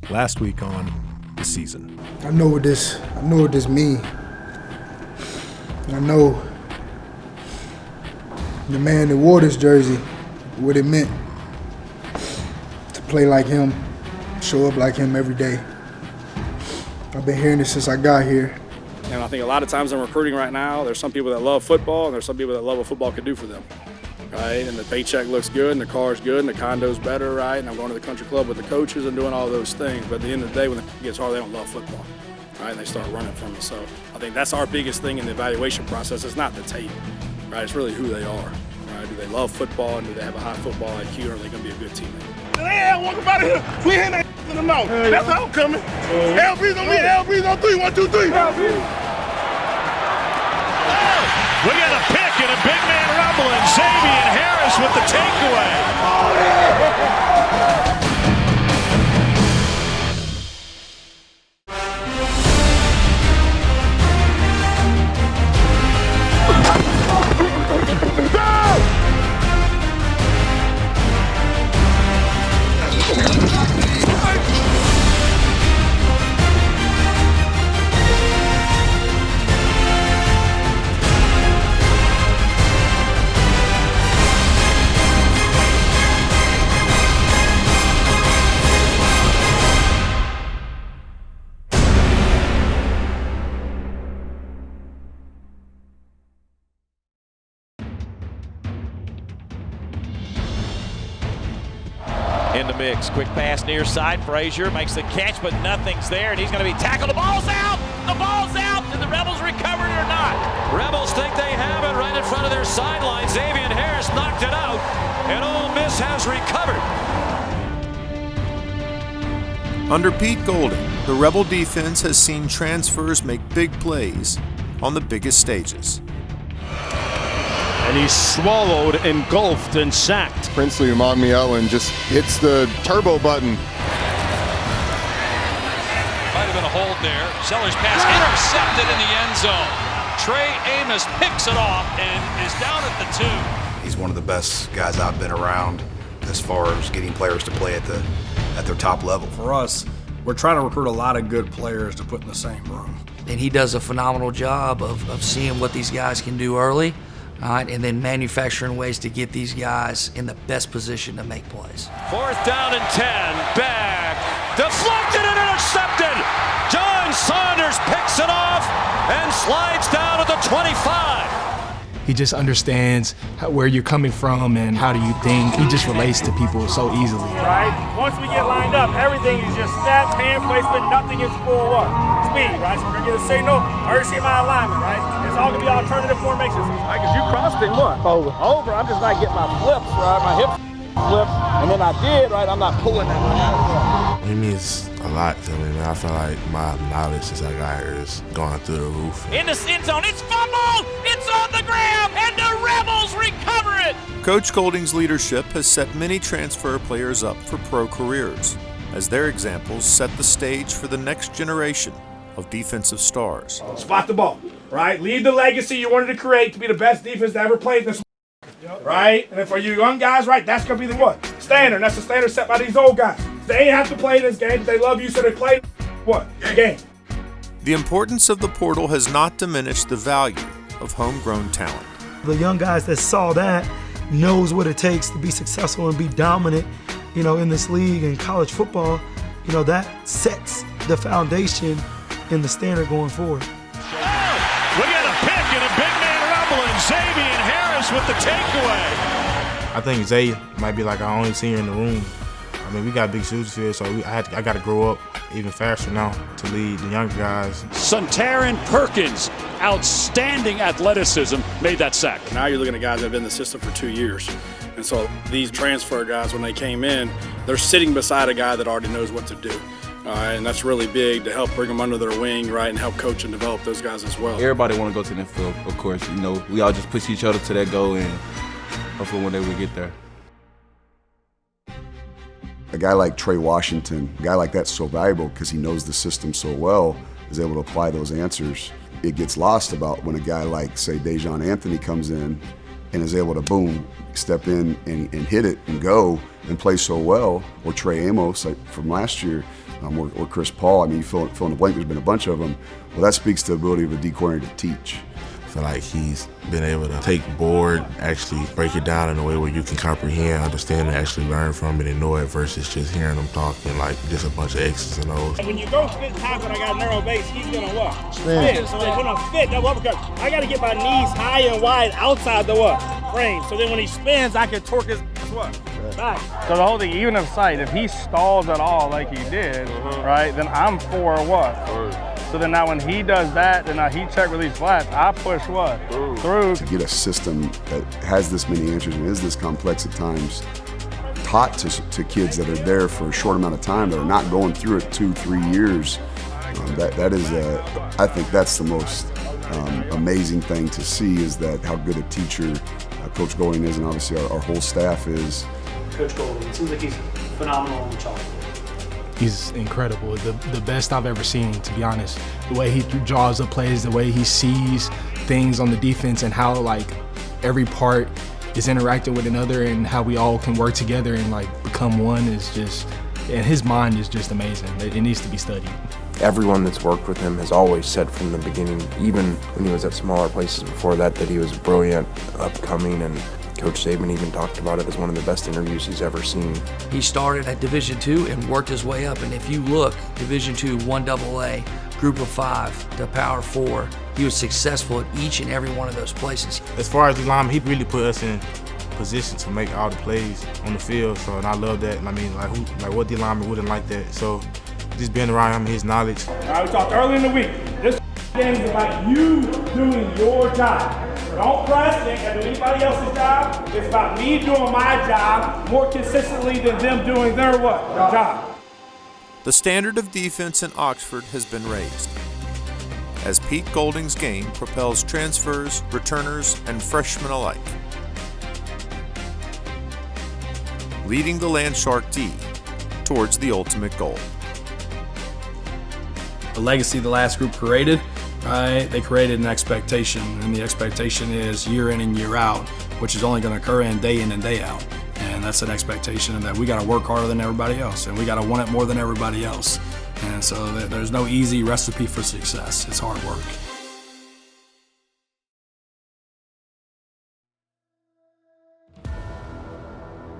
last week on The Season. I know what this means. I know the man that wore this jersey, what it meant to play like him, show up like him every day. I've been hearing this since I got here. And I think a lot of times in recruiting right now, there's some people that love football and there's some people that love what football could do for them, right? And the paycheck looks good and the car's good and the condo's better, right? And I'm going to the country club with the coaches and doing all those things. But at the end of the day, when it gets hard, they don't love football, right? And they start running from it. So I think that's our biggest thing in the evaluation process. It's not the tape, right? It's really who they are, right? Do they love football and do they have a high football IQ, or are they going to be a good teammate? Yeah, walk up out of here. We hitting that in the mouth. That's how I'm coming. LB's on me. LB's on 3. 1, 2, 3. We got a pick and a big man rumble, and Xavier Harris with the takeaway. In the mix, quick pass near side. Frazier makes the catch, but nothing's there, and he's going to be tackled. The ball's out! The ball's out! Did the Rebels recover it or not? Rebels think they have it right in front of their sideline. Xavier Harris knocked it out, and Ole Miss has recovered. Under Pete Golding, the Rebel defense has seen transfers make big plays on the biggest stages. And he's swallowed, engulfed, and sacked. Princely Umanmielen just hits the turbo button. Might have been a hold there. Zeller's pass intercepted in the end zone. Trey Amos picks it off and is down at the 2. He's one of the best guys I've been around as far as getting players to play at their top level. For us, we're trying to recruit a lot of good players to put in the same room. And he does a phenomenal job of seeing what these guys can do early. And then manufacturing ways to get these guys in the best position to make plays. 4th down and 10. Back. Deflected and intercepted. John Saunders picks it off and slides down at the 25. He just understands where you're coming from and how do you think. He just relates to people so easily. Right? Once we get lined up, everything is just snap, hand placement, nothing is full what? Speed, right? So we're going to get a signal, urgency in my alignment, right? It's all going to be alternative formations. Right? Because you crossed it, what? Over. I'm just not getting my flips, right? My hip flips. And then I did, right? I'm not pulling that one out. It means a lot to me, man. I feel like my knowledge since I got here is going through the roof. In the end zone, it's fumbled! It's on the ground, and the Rebels recover it! Coach Golding's leadership has set many transfer players up for pro careers, as their examples set the stage for the next generation of defensive stars. Spot the ball, right? Leave the legacy you wanted to create to be the best defense to ever play this, right? And then for you young guys, right, that's going to be the what? Standard. That's the standard set by these old guys. They ain't have to play this game, but they love you, so they play what? The game. The importance of the portal has not diminished the value of homegrown talent. The young guys that saw that knows what it takes to be successful and be dominant, in this league and college football. That sets the foundation and the standard going forward. Oh, we got a pick and a big man rumble, and Xavier Harris with the takeaway. I think Zay might be like our only senior in the room. I mean, we got big shoes to fill, so I got to grow up even faster now to lead the younger guys. Suntaran Perkins, outstanding athleticism, made that sack. Now you're looking at guys that have been in the system for 2 years. And so these transfer guys, when they came in, they're sitting beside a guy that already knows what to do. And that's really big to help bring them under their wing, right, and help coach and develop those guys as well. Everybody want to go to the NFL, of course. We all just push each other to that goal, and hopefully one day we get there. A guy like Trey Washington, a guy like that's so valuable because he knows the system so well, is able to apply those answers. It gets lost about when a guy like, say, Dejon Anthony comes in and is able to, boom, step in and hit it and go and play so well, or Trey Amos like from last year, or Chris Paul. I mean, you fill in the blank, there's been a bunch of them. Well, that speaks to the ability of a D coordinator to teach. I feel like he's been able to take board, actually break it down in a way where you can comprehend, understand, and actually learn from it and know it versus just hearing them talking like just a bunch of X's and O's. When you go spin top and I got a narrow base, he's gonna what? Spin. So it's gonna fit that uppercut. I gotta get my knees high and wide outside the what? Frame. So then when he spins, I can torque his what? Back. So the whole thing, even if sight, if he stalls at all like he did, right, then I'm for what? So then now when he does that, then now he check release flats, I push what? Through. To get a system that has this many answers and is this complex at times, taught to kids that are there for a short amount of time, that are not going through it 2-3 years, that is, I think that's the most amazing thing to see, is that how good a teacher Coach Golding is, and obviously our whole staff is. Coach Golding, it seems like he's phenomenal on the chalkboard. He's incredible, the best I've ever seen, to be honest. The way he draws up plays, the way he sees things on the defense, and how like every part is interacting with another, and how we all can work together and like become one is just, and his mind is just amazing. It needs to be studied. Everyone that's worked with him has always said from the beginning, even when he was at smaller places before that he was brilliant, upcoming, and Coach Saban even talked about it as one of the best interviews he's ever seen. He started at Division II and worked his way up, and if you look, Division II, 1AA, Group of 5 to Power 4, he was successful at each and every one of those places. As far as the lineman, he really put us in position to make all the plays on the field, so, and I love that. I mean, like what the lineman wouldn't like that? So just being around him, his knowledge. All right, we talked early in the week. This game is about you doing your job. Don't press, it ain't gotta do anybody else's job. It's about me doing my job more consistently than them doing their what? Job. The standard of defense in Oxford has been raised, as Pete Golding's game propels transfers, returners, and freshmen alike, leading the Landshark D towards the ultimate goal. The legacy the last group created, right? They created an expectation, and the expectation is year in and year out, which is only going to occur in and day out. And that's an expectation that we got to work harder than everybody else, and we got to want it more than everybody else. And so there's no easy recipe for success. It's hard work.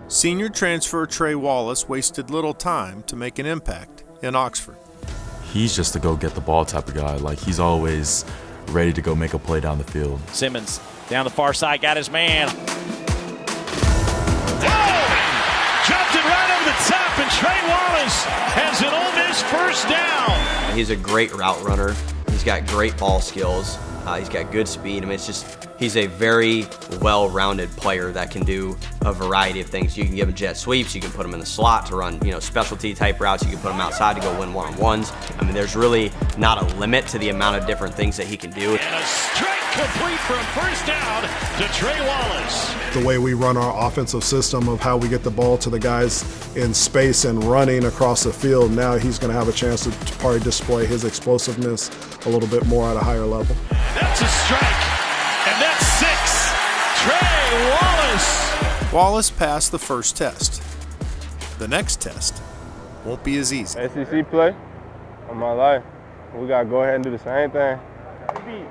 Senior transfer Trey Wallace wasted little time to make an impact in Oxford. He's just a go get the ball type of guy. Like, he's always ready to go make a play down the field. Simmons down the far side, got his man. Jumped it right over the top, and Trey Wallace has an Ole Miss first down. He's a great route runner. He's got great ball skills. He's got good speed. I mean, he's a very well-rounded player that can do a variety of things. You can give him jet sweeps. You can put him in the slot to run, specialty type routes. You can put him outside to go win one-on-ones. I mean, there's really not a limit to the amount of different things that he can do. And a straight complete from first down to Trey Wallace. The way we run our offensive system of how we get the ball to the guys in space and running across the field, now he's going to have a chance to probably display his explosiveness a little bit more at a higher level. That's a strike, and that's 6. Trey Wallace. Wallace passed the first test. The next test won't be as easy. SEC play on my life. We got to go ahead and do the same thing.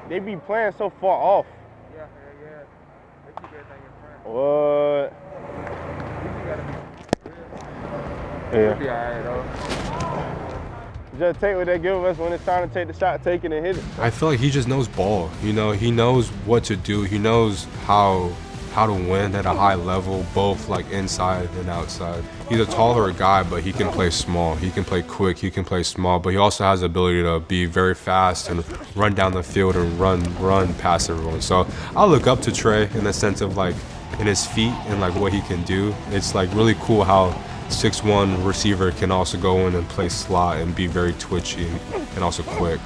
They be playing so far off. Yeah. They keep everything in front. What? Yeah. Be all right, though. Just take what they give us when it's time to take the shot, take it and hit it. I feel like he just knows ball. He knows what to do. He knows how to win at a high level, both like inside and outside. He's a taller guy, but he can play small. He can play quick, he can play small, but he also has the ability to be very fast and run down the field and run past everyone. So I look up to Trey in the sense of like in his feet and like what he can do. It's like really cool how 6'1" receiver can also go in and play slot and be very twitchy and also quick.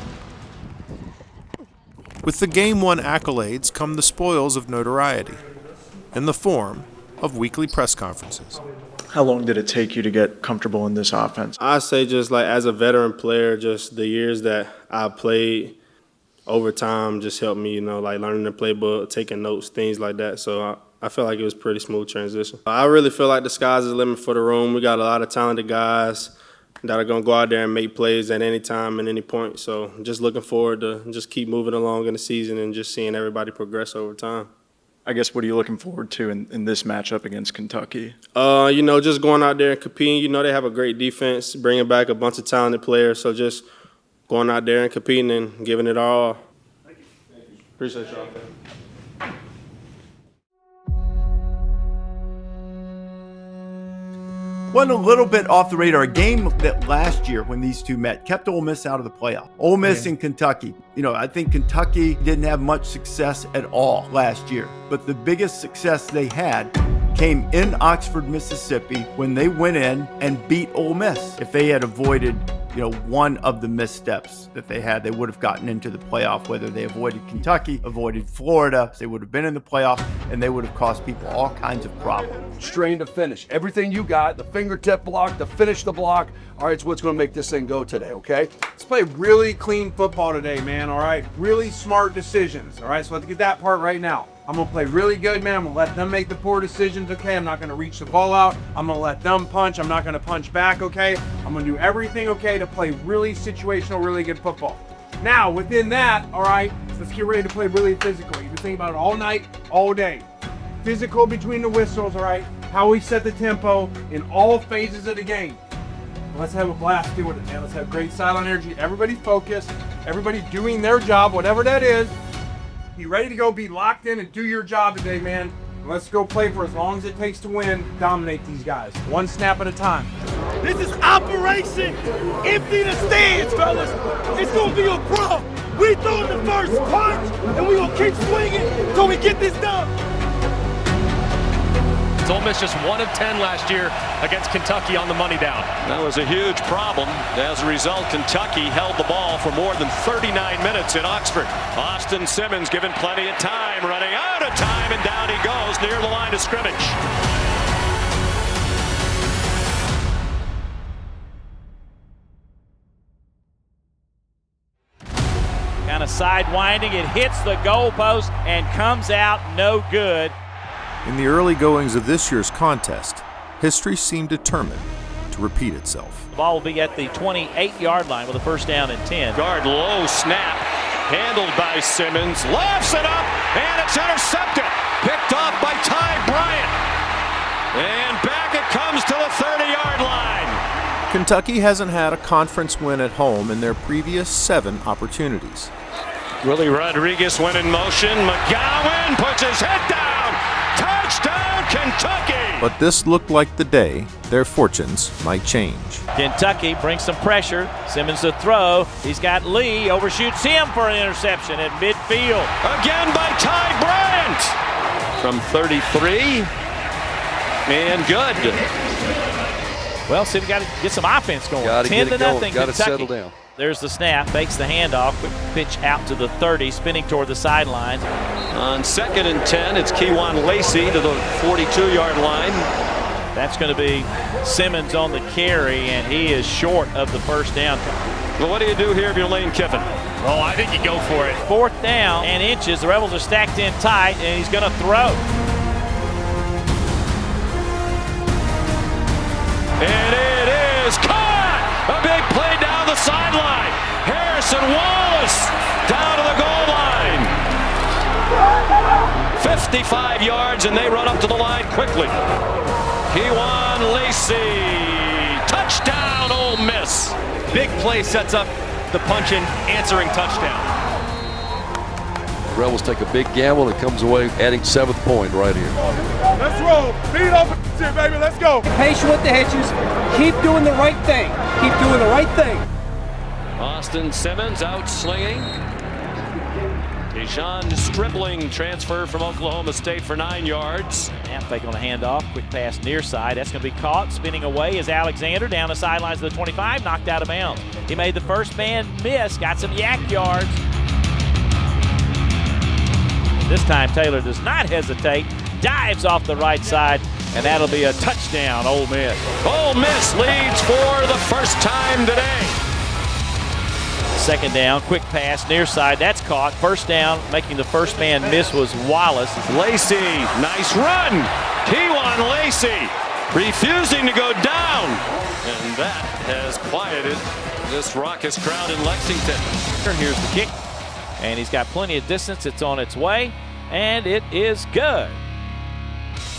With the Game 1 accolades come the spoils of notoriety, in the form of weekly press conferences. How long did it take you to get comfortable in this offense? I say just like as a veteran player, just the years that I played over time just helped me, like learning the playbook, taking notes, things like that. So I feel like it was a pretty smooth transition. I really feel like the sky's the limit for the room. We got a lot of talented guys. that are going to go out there and make plays at any time and any point. So just looking forward to just keep moving along in the season and just seeing everybody progress over time. I guess what are you looking forward to in this matchup against Kentucky? Just going out there and competing. They have a great defense, bringing back a bunch of talented players. So just going out there and competing and giving it our all. Thank you. Appreciate y'all. Went a little bit off the radar. A game that last year when these two met kept Ole Miss out of the playoff. Ole Miss and Kentucky. I think Kentucky didn't have much success at all last year. But the biggest success they had came in Oxford, Mississippi when they went in and beat Ole Miss. If they had avoided one of the missteps that they had, they would have gotten into the playoff. Whether they avoided Kentucky, avoided Florida, they would have been in the playoff, and they would have caused people all kinds of problems. Strain to finish. Everything you got, the fingertip block, to finish the block, all right, it's what's going to make this thing go today, okay? Let's play really clean football today, man, all right? Really smart decisions, all right? So let's get that part right now. I'm going to play really good, man. I'm going to let them make the poor decisions, okay? I'm not going to reach the ball out. I'm going to let them punch. I'm not going to punch back, okay? I'm going to do everything, okay, to play really situational, really good football. Now, within that, all right, let's get ready to play really physical. You've been thinking about it all night, all day. Physical between the whistles, all right? How we set the tempo in all phases of the game. Let's have a blast doing it, man. Let's have great silent energy. Everybody focused. Everybody doing their job, whatever that is. Be ready to go, be locked in, and do your job today, man. Let's go play for as long as it takes to win. Dominate these guys, one snap at a time. This is Operation Empty the Stands, fellas. It's gonna be a pro. We throwing the first punch, and we gonna keep swinging until we get this done. It's Ole Miss just 1 of 10 last year against Kentucky on the money down. That was a huge problem. As a result, Kentucky held the ball for more than 39 minutes in Oxford. Austin Simmons given plenty of time, running out of time, and down he goes near the line of scrimmage. Kind of sidewinding, it hits the goalpost and comes out no good. In the early goings of this year's contest, history seemed determined to repeat itself. The ball will be at the 28-yard line with a first down and 10. Guard low snap, handled by Simmons, lofts it up, and it's intercepted. Picked off by Ty Bryant. And back it comes to the 30-yard line. Kentucky hasn't had a conference win at home in their previous 7 opportunities. Willie Rodriguez went in motion. McGowan puts his head down. Touchdown, Kentucky! But this looked like the day their fortunes might change. Kentucky brings some pressure. Simmons to throw. He's got Lee, overshoots him for an interception at midfield. Again by Ty Bryant. From 33. And good. Well, see, we got to get some offense going. Got to get it going. Got to settle down. There's the snap, fakes the handoff, quick pitch out to the 30, spinning toward the sidelines. On 2nd and 10, it's Kewan Lacey to the 42-yard line. That's going to be Simmons on the carry, and he is short of the first down. Well, what do you do here if you're Lane Kiffin? Well, I think you go for it. 4th down and inches. The Rebels are stacked in tight, and he's going to throw. And it is caught! A big play down the sideline. Harrison Wallace down to the goal line. 55 yards, and they run up to the line quickly. Kewan Lacey, touchdown, Ole Miss. Big play sets up the punch-in answering touchdown. The Rebels take a big gamble and comes away adding 7th point right here. Let's roll. Beat off here, baby. Let's go. Patient with the hitches. Keep doing the right thing. Keep doing the right thing. Austin Simmons out slinging. Dejon Stribling transfer from Oklahoma State for 9 yards. Now fake on a handoff, quick pass near side. That's going to be caught. Spinning away is Alexander down the sidelines of the 25, knocked out of bounds. He made the first man miss, got some yak yards. This time Taylor does not hesitate, dives off the right side, and that'll be a touchdown, Ole Miss. Ole Miss leads for the first time today. 2nd down, quick pass near side, that's caught. First down, making the first man miss was Wallace. Lacey, nice run. Kewan Lacey refusing to go down. And And that has quieted this raucous crowd in Lexington. Here's the kick, and he's got plenty of distance. It's on its way, and it is good.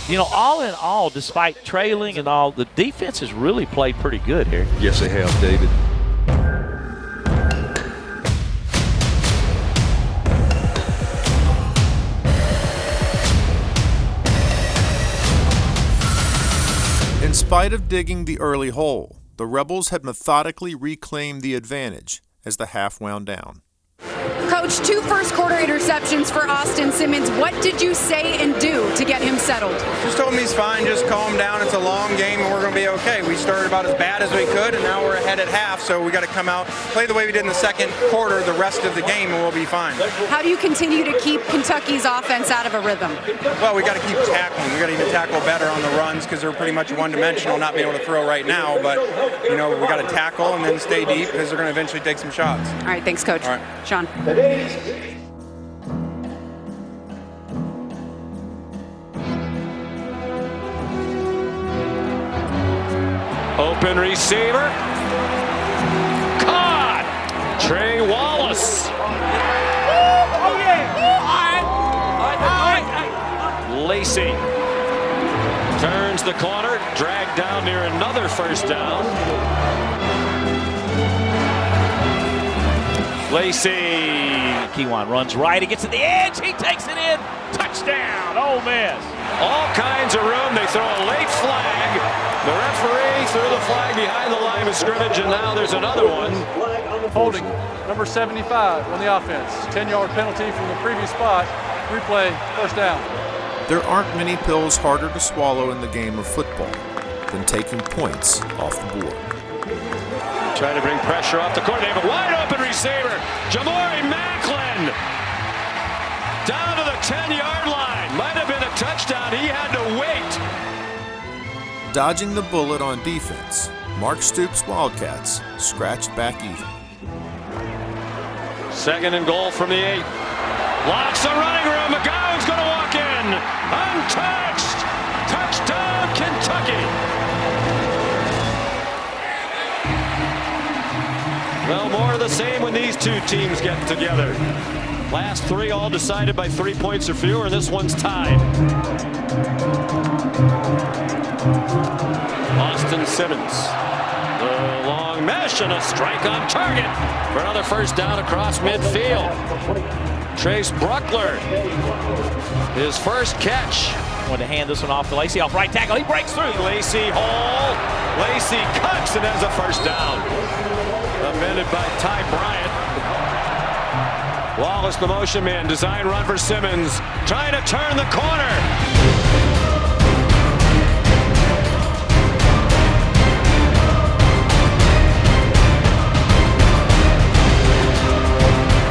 You know, all in all, despite trailing and all, the defense has really played pretty good here. Yes, they have, David. In spite of digging the early hole, the Rebels had methodically reclaimed the advantage as the half wound down. Coach, 2 first-quarter interceptions for Austin Simmons. What did you say and do to get him settled? Just told him he's fine, just calm down. It's a long game and we're going to be okay. We started about as bad as we could and now we're ahead at half, so we got to come out, play the way we did in the second quarter the rest of the game and we'll be fine. How do you continue to keep Kentucky's offense out of a rhythm? Well, we got to keep tackling. We got to even tackle better on the runs because they're pretty much one-dimensional, not being able to throw right now, but you know, we got to tackle and then stay deep because they're going to eventually take some shots. All right, thanks, Coach. All right. Sean. Open receiver. Caught. Trey Wallace. Oh, yeah. Lacey turns the corner, dragged down near another first down. Lacey. Keywan runs right. He gets to the edge. He takes it in. Touchdown, Ole Miss. All kinds of room. They throw a late flag. The referee threw the flag behind the line of scrimmage, and now there's another one. Holding number 75 on the offense. 10-yard penalty from the previous spot. Replay, first down. There aren't many pills harder to swallow in the game of football than taking points off the board. Trying to bring pressure off the court. They have a wide open receiver. Jamori Macklin down to the 10-yard line. Might have been a touchdown. He had to wait. Dodging the bullet on defense, Mark Stoops' Wildcats scratched back even. 2nd and goal from the 8. Lots of running room. McGowan's going to walk in. Untouched. Touchdown, Kentucky. Well, more of the same when these two teams get together. Last 3 all decided by 3 points or fewer, and this one's tied. Austin Simmons. The long mesh and a strike on target for another first down across midfield. Trace Bruckler, his first catch. Want to hand this one off to Lacey off right tackle. He breaks through. Lacey Hall. Lacey cuts and has a first down. Amended by Ty Bryant. Wallace, the motion man, design run for Simmons, trying to turn the corner.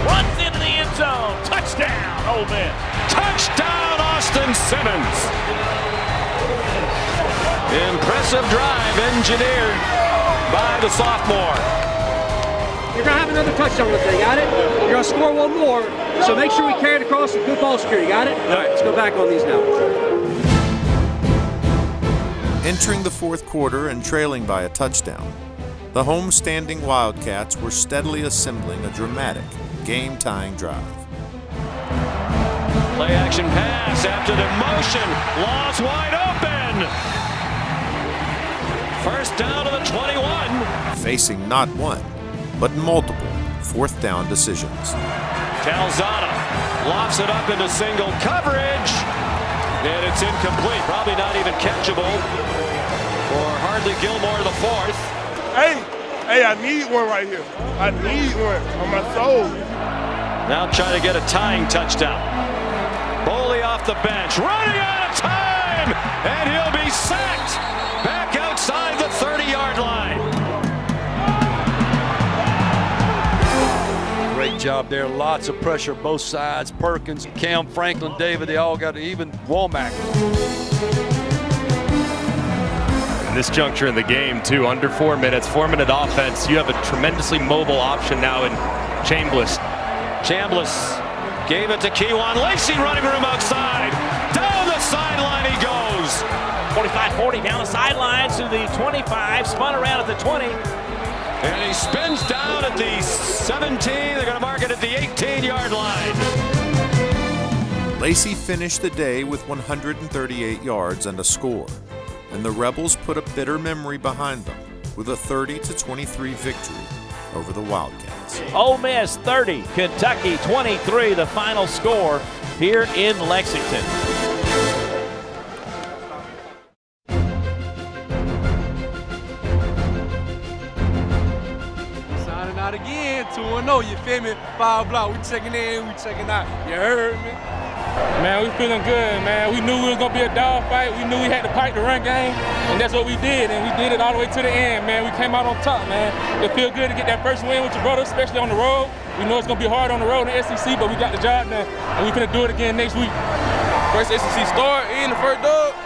Runs into the end zone. Touchdown, Ole Miss. Touchdown, Austin Simmons. Impressive drive engineered by the sophomore. You're going to have another touchdown with it, got it? You're going to score one more, so make sure we carry it across with good ball security, got it? All right, let's go back on these now. Entering the 4th quarter and trailing by a touchdown, the home-standing Wildcats were steadily assembling a dramatic, game-tying drive. Play action pass after the motion. Laws wide open. First down to the 21. Facing not one, but multiple 4th down decisions. Calzada lofts it up into single coverage, and it's incomplete. Probably not even catchable for Hardly Gilmore, the 4th. Hey, I need one right here. I need one on my soul. Now trying to get a tying touchdown. Boley off the bench, running out of time, and he'll be sacked back outside the 30-yard line. Great job there. Lots of pressure both sides. Perkins, Cam, Franklin, David, they all got it. Even Womack. In this juncture in the game, too, under 4 minutes, 4-minute offense. You have a tremendously mobile option now in Chambliss. Chambliss gave it to Keywan. Lacey running room outside. Down the sideline he goes. 45-40 down the sidelines to the 25, spun around at the 20. And he spins down at the 17. They're going to mark it at the 18-yard line. Lacey finished the day with 138 yards and a score, and the Rebels put a bitter memory behind them with a 30-23 victory over the Wildcats. Ole Miss 30, Kentucky 23, the final score here in Lexington. Signing out again, 2-0, you feel me? 5 block, we checking in, we checking out. You heard me? Man, we feeling good, man. We knew we was gonna be a dog fight. We knew we had to fight the run game, and that's what we did, and we did it all the way to the end, man. We came out on top, man. It feel good to get that first win with your brother, especially on the road. We know it's gonna be hard on the road in the SEC, but we got the job done, and we finna do it again next week. First SEC start in the first dub,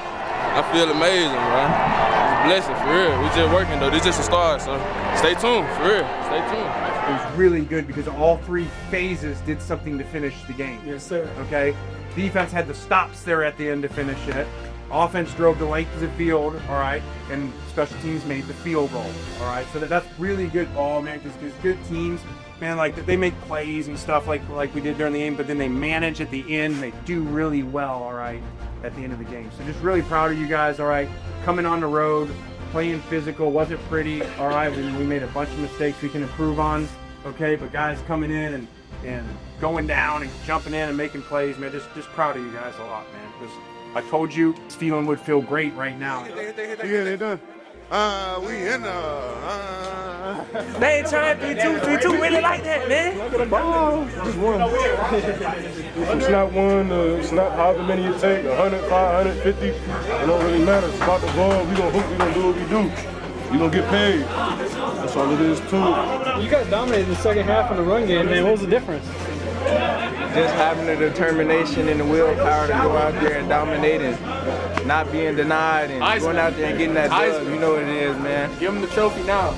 I feel amazing, man. It's a blessing, for real. We just working, though. This is just a start, so stay tuned, for real. Stay tuned. It was really good because all 3 phases did something to finish the game. Yes, sir. Okay? Defense had the stops there at the end to finish it. Offense drove the length of the field, all right? And special teams made the field goal, all right? So that's really good ball, man, because good teams, man, like they make plays and stuff like we did during the game, but then they manage at the end. They do really well, all right, at the end of the game. So just really proud of you guys, all right? Coming on the road, playing physical, wasn't pretty, all right? We made a bunch of mistakes we can improve on, okay? But guys coming in and going down and jumping in and making plays, man, just proud of you guys a lot, man. Because I told you this feeling would feel great right now. Yeah, they done. We in They ain't trying to be 2-3-2 really like that, man. Look at the ball. Just one. If it's not one, it's not however many you take, 100, 550, it don't really matter. It's about the ball. We gonna hoop, we gonna do what we do. You gonna get paid. That's all it is too. You guys dominated the second half in the run game, man. What was the difference? Just having the determination and the willpower to go out there and dominate and not being denied and going out there and getting that dub. You know what it is, man. Give them the trophy now.